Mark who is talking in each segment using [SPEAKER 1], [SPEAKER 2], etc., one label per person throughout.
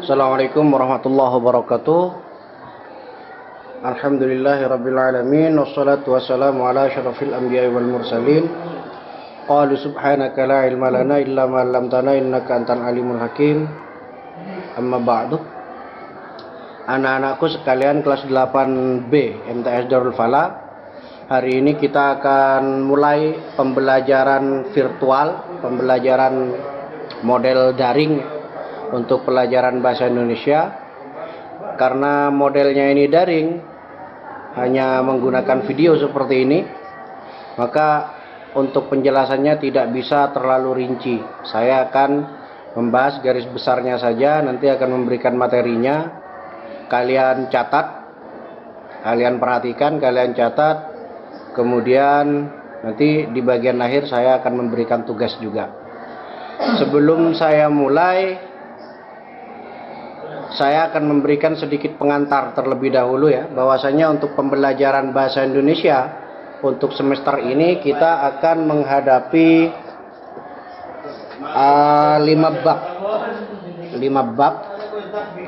[SPEAKER 1] Assalamualaikum warahmatullahi wabarakatuh. Alhamdulillahirabbil alamin wassalatu wassalamu ala asyrafil anbiya'i wal mursalin. Qalu subhanaka la ilma lana illa ma 'allamtana innaka antal alimul hakim. Amma ba'du. Anak-anakku sekalian kelas 8B MTS Darul Falah. Hari ini kita akan mulai pembelajaran virtual, pembelajaran model daring untuk pelajaran bahasa Indonesia. Karena modelnya ini daring, hanya menggunakan video seperti ini, maka untuk penjelasannya tidak bisa terlalu rinci. Saya akan membahas garis besarnya saja, nanti akan memberikan materinya. Kalian catat, kalian perhatikan, kalian catat. Kemudian nanti di bagian akhir saya akan memberikan tugas juga. Sebelum saya mulai, saya akan memberikan sedikit pengantar terlebih dahulu ya, bahwasanya untuk pembelajaran bahasa Indonesia untuk semester ini kita akan menghadapi 5 bab. 5 bab.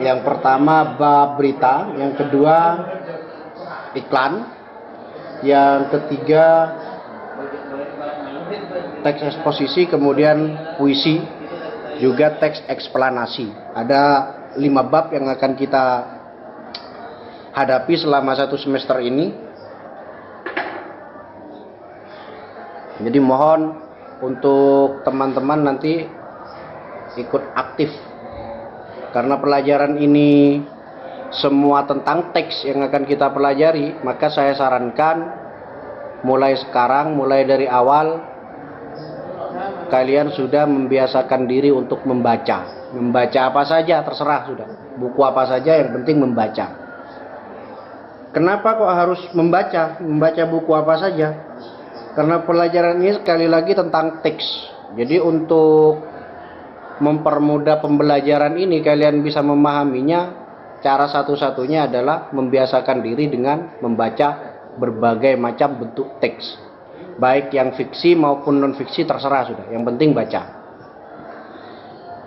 [SPEAKER 1] Yang pertama bab berita, yang kedua iklan, yang ketiga teks eksposisi, kemudian puisi, juga teks eksplanasi. Ada 5 bab yang akan kita hadapi selama 1 semester ini. Jadi mohon untuk teman-teman nanti ikut aktif, karena pelajaran ini semua tentang teks yang akan kita pelajari. Maka saya sarankan mulai sekarang, mulai dari awal, kalian sudah membiasakan diri untuk membaca. Membaca apa saja terserah, sudah buku apa saja, yang penting membaca. Kenapa kok harus membaca buku apa saja? Karena pelajaran ini sekali lagi tentang teks. Jadi untuk mempermudah pembelajaran ini, kalian bisa memahaminya, cara satu-satunya adalah membiasakan diri dengan membaca berbagai macam bentuk teks, baik yang fiksi maupun non fiksi, terserah, sudah yang penting baca.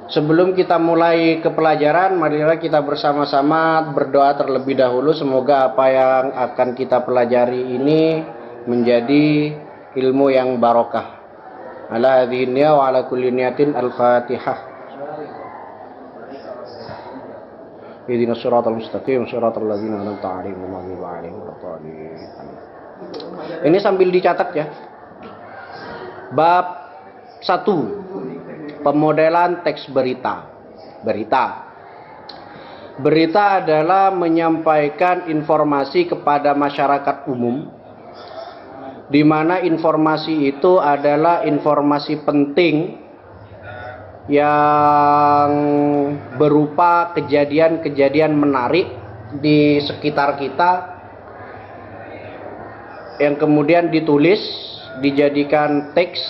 [SPEAKER 1] Sebelum kita mulai ke pelajaran, marilah kita bersama-sama berdoa terlebih dahulu. Semoga apa yang akan kita pelajari ini menjadi ilmu yang barokah. Ala hadhihi niyya wa ala kulli niyatin. Al-Fatihah. Ihdinas siratal mustaqim, siratal ladzina an'amta 'alaihim ghairil maghdubi 'alaihim waladdallin. Ini sambil dicatat ya. Bab 1. Pemodelan teks berita. Berita adalah menyampaikan informasi kepada masyarakat umum, di mana informasi itu adalah informasi penting yang berupa kejadian-kejadian menarik di sekitar kita, yang kemudian ditulis, dijadikan teks,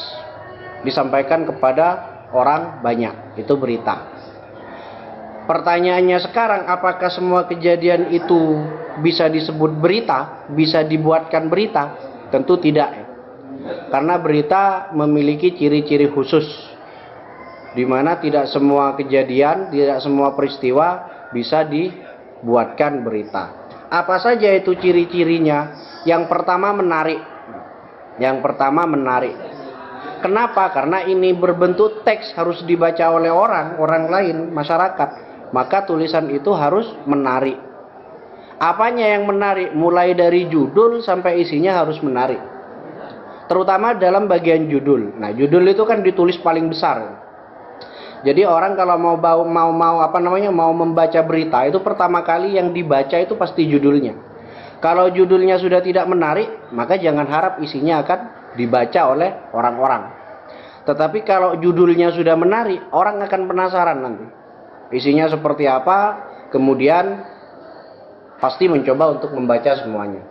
[SPEAKER 1] disampaikan kepada orang banyak. Itu berita. Pertanyaannya sekarang, apakah semua kejadian itu bisa disebut berita, bisa dibuatkan berita? Tentu tidak ya. Karena berita memiliki ciri-ciri khusus, di mana tidak semua kejadian, tidak semua peristiwa bisa dibuatkan berita. Apa saja itu ciri-cirinya? Yang pertama menarik. Kenapa? Karena ini berbentuk teks, harus dibaca oleh orang lain, masyarakat. Maka tulisan itu harus menarik. Apanya yang menarik? Mulai dari judul sampai isinya harus menarik. Terutama dalam bagian judul. Nah, judul itu kan ditulis paling besar. Jadi orang kalau mau membaca berita, itu pertama kali yang dibaca itu pasti judulnya. Kalau judulnya sudah tidak menarik, maka jangan harap isinya akan dibaca oleh orang-orang. Tetapi kalau judulnya sudah menarik, orang akan penasaran nanti isinya seperti apa, kemudian pasti mencoba untuk membaca semuanya.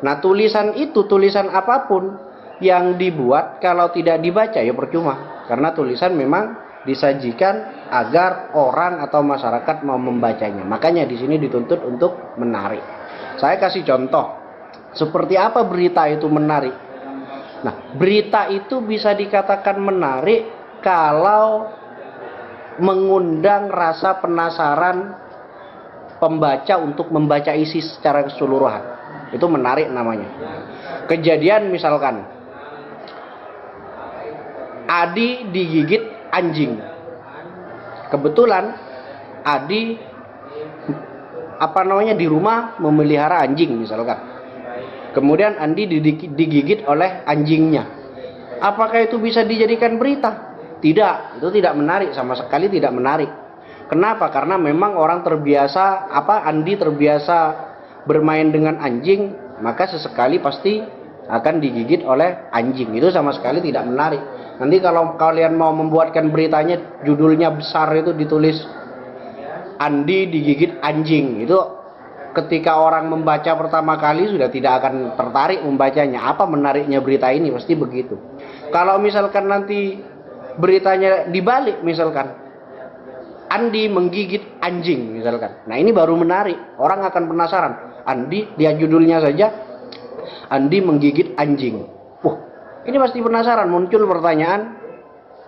[SPEAKER 1] Nah, tulisan itu, tulisan apapun yang dibuat, kalau tidak dibaca ya percuma. Karena tulisan memang disajikan agar orang atau masyarakat mau membacanya. Makanya di sini dituntut untuk menarik. Saya kasih contoh, seperti apa berita itu menarik. Nah, berita itu bisa dikatakan menarik kalau mengundang rasa penasaran pembaca untuk membaca isi secara keseluruhan. Itu menarik namanya. Kejadian misalkan Adi digigit anjing. Kebetulan Adi di rumah memelihara anjing misalkan. Kemudian Andi digigit oleh anjingnya. Apakah itu bisa dijadikan berita? Tidak, itu tidak menarik, sama sekali tidak menarik. Kenapa? Karena memang orang terbiasa, Andi terbiasa bermain dengan anjing, maka sesekali pasti akan digigit oleh anjing. Itu sama sekali tidak menarik. Nanti kalau kalian mau membuatkan beritanya, judulnya besar itu ditulis Andi digigit anjing. Itu ketika orang membaca pertama kali sudah tidak akan tertarik membacanya. Apa menariknya berita ini? Pasti begitu. Kalau misalkan nanti beritanya dibalik, misalkan Andi menggigit anjing misalkan. Nah, ini baru menarik. Orang akan penasaran. Andi, lihat judulnya saja, Andi menggigit anjing. Ini pasti penasaran, muncul pertanyaan,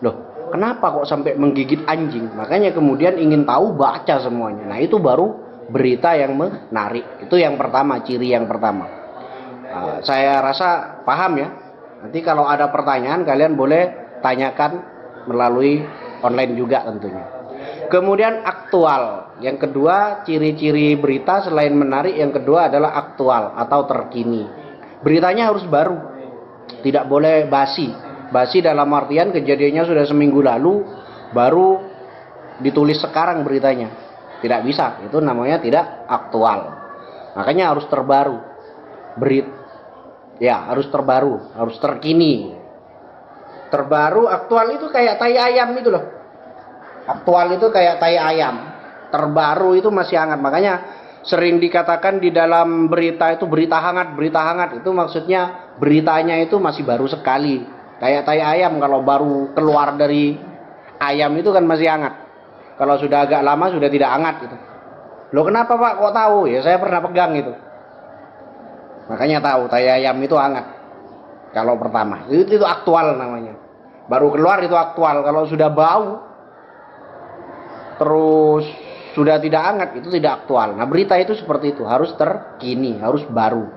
[SPEAKER 1] loh, kenapa kok sampai menggigit anjing? Makanya kemudian ingin tahu, baca semuanya. Nah, itu baru berita yang menarik. Itu yang pertama, ciri yang pertama. Saya rasa paham ya. Nanti kalau ada pertanyaan, kalian boleh tanyakan melalui online juga tentunya. Kemudian aktual. Yang kedua, ciri-ciri berita selain menarik, yang kedua adalah aktual atau terkini. Beritanya harus baru. Tidak boleh basi. Basi dalam artian kejadiannya sudah seminggu lalu, baru ditulis sekarang beritanya. Tidak bisa. Itu namanya tidak aktual. Makanya harus terbaru. Harus terbaru, harus terkini. Terbaru, aktual itu kayak tai ayam itu loh. Aktual itu kayak tai ayam. Terbaru itu masih hangat. Makanya sering dikatakan di dalam berita itu berita hangat. Itu maksudnya beritanya itu masih baru sekali. Kayak tai ayam kalau baru keluar dari ayam itu kan masih hangat. Kalau sudah agak lama sudah tidak hangat gitu. Loh, kenapa Pak kok tahu? Ya saya pernah pegang itu. Makanya tahu tai ayam itu hangat. Kalau pertama itu aktual namanya. Baru keluar itu aktual. Kalau sudah bau terus sudah tidak hangat, itu tidak aktual. Nah, berita itu seperti itu, harus terkini, harus baru.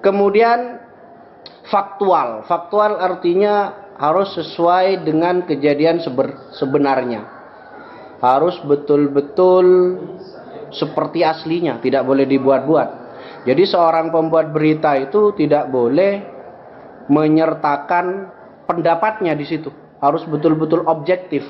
[SPEAKER 1] Kemudian faktual. Faktual artinya harus sesuai dengan kejadian sebenarnya. Harus betul-betul seperti aslinya, tidak boleh dibuat-buat. Jadi seorang pembuat berita itu tidak boleh menyertakan pendapatnya di situ. Harus betul-betul objektif.